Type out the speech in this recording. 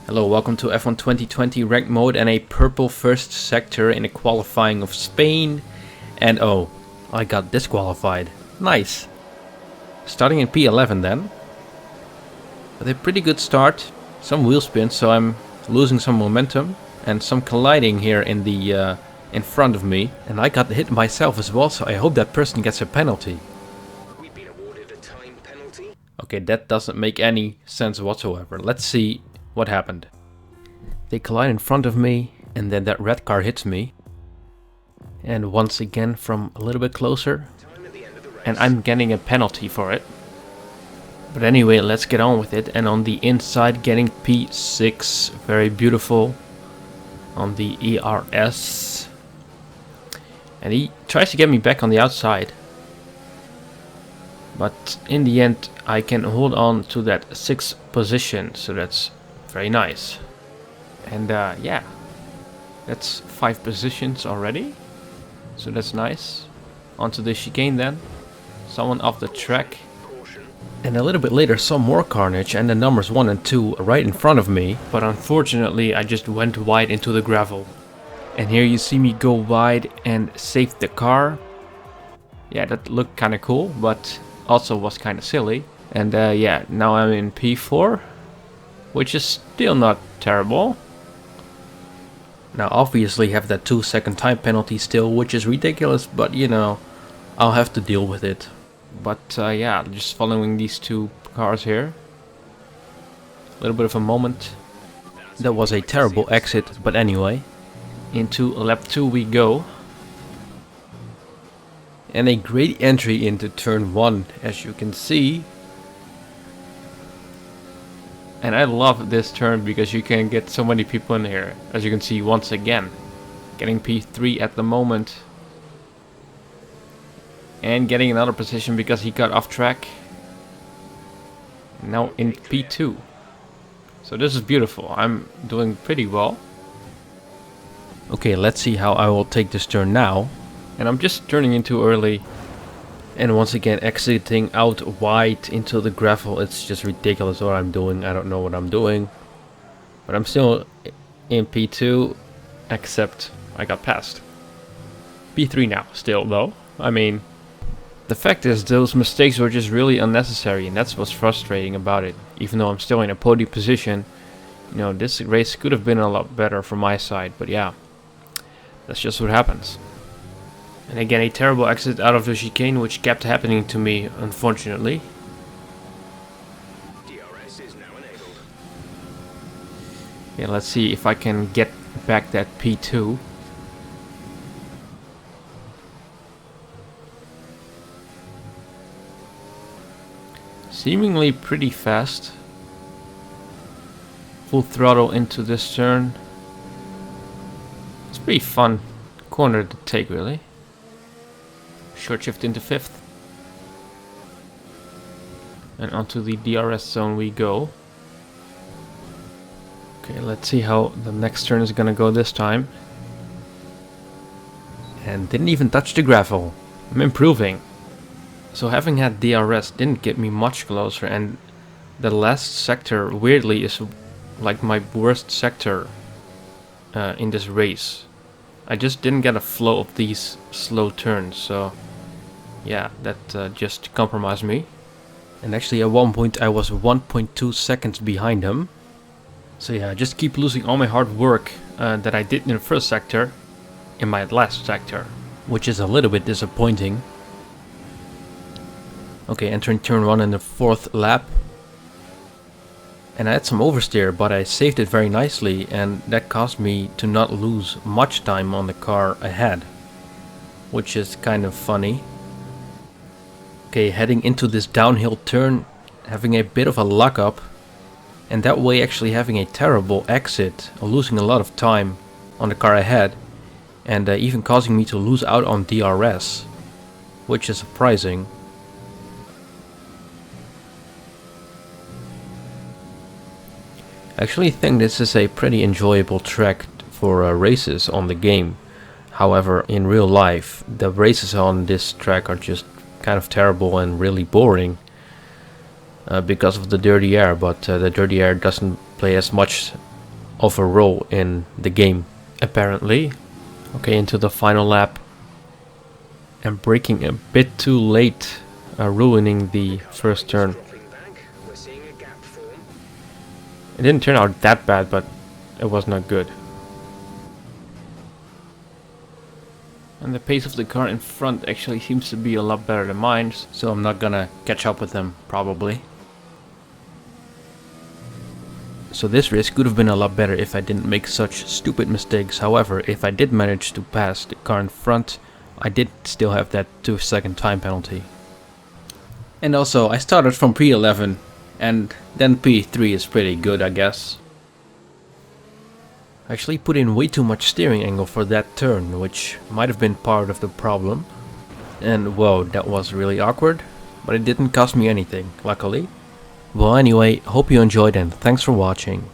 Hello, welcome to F1 2020 ranked mode and a purple first sector in a qualifying of Spain. And oh, I got disqualified. Nice. Starting in P11 then. With a pretty good start. Some wheel spins, so I'm losing some momentum. And some colliding here in the in front of me. And I got hit myself as well, so I hope that person gets a penalty. We've been awarded a time penalty. Okay, that doesn't make any sense whatsoever. Let's see what happened. They collide in front of me, and then that red car hits me. And once again from a little bit closer. And I'm getting a penalty for it. But anyway, let's get on with it. And on the inside, getting P6. Very beautiful. On the ERS. And he tries to get me back on the outside. But in the end, I can hold on to that 6th position. So that's very nice. And yeah, that's 5 positions already. So that's nice. Onto the chicane then. Someone off the track. And a little bit later some more carnage and the numbers 1 and 2 right in front of me. But unfortunately I just went wide into the gravel. And here you see me go wide and save the car. Yeah, that looked kind of cool, but also was kind of silly. And yeah, now I'm in P4. Which is still not terrible. Now obviously have that 2-second time penalty still, which is ridiculous, but you know, I'll have to deal with it. But yeah, just following these 2 cars here. A little bit of a moment. That was a terrible exit, but anyway. Into lap 2 we go. And a great entry into turn 1, as you can see. And I love this turn because you can get so many people in here. As you can see once again. Getting P3 at the moment. And getting another position because he got off track. Now in P2. So this is beautiful. I'm doing pretty well. Okay, let's see how I will take this turn now. And I'm just turning in too early. And once again exiting out wide into the gravel. It's just ridiculous what I'm doing. I don't know what I'm doing. But I'm still in P2. Except I got passed. P3 now still though. I mean, the fact is those mistakes were just really unnecessary. And that's what's frustrating about it. Even though I'm still in a podium position. You know, this race could have been a lot better from my side. But yeah, that's just what happens. And again, a terrible exit out of the chicane, which kept happening to me, unfortunately. DRS is now enabled. Yeah, let's see if I can get back that P2. Seemingly pretty fast. Full throttle into this turn. It's pretty fun corner to take, really. Short shift into 5th. And onto the DRS zone we go. Okay, let's see how the next turn is gonna go this time. And didn't even touch the gravel. I'm improving. So having had DRS didn't get me much closer, and the last sector weirdly is like my worst sector in this race. I just didn't get a flow of these slow turns, so yeah, that just compromised me. And actually at one point I was 1.2 seconds behind him. So yeah, I just keep losing all my hard work that I did in the first sector in my last sector, which is a little bit disappointing. Okay, entering turn 1 in the 4th lap. And I had some oversteer, but I saved it very nicely, and that caused me to not lose much time on the car ahead, which is kind of funny. Okay, heading into this downhill turn, having a bit of a luck up, and that way actually having a terrible exit, losing a lot of time on the car ahead, and even causing me to lose out on DRS, which is surprising. I actually think this is a pretty enjoyable track for races on the game. However, in real life, the races on this track are just kind of terrible and really boring. because of the dirty air, but the dirty air doesn't play as much of a role in the game, apparently. Okay, into the final lap. And braking a bit too late, ruining the first turn. Dropping back. We're seeing a gap form. It didn't turn out that bad, but it was not good. And the pace of the car in front actually seems to be a lot better than mine, so I'm not gonna catch up with them, probably. So this race could have been a lot better if I didn't make such stupid mistakes. However, if I did manage to pass the car in front, I did still have that 2-second time penalty. And also, I started from P11, and then P3 is pretty good, I guess. I actually put in way too much steering angle for that turn, which might have been part of the problem. And whoa, that was really awkward, but it didn't cost me anything, luckily. Well, anyway, hope you enjoyed and thanks for watching.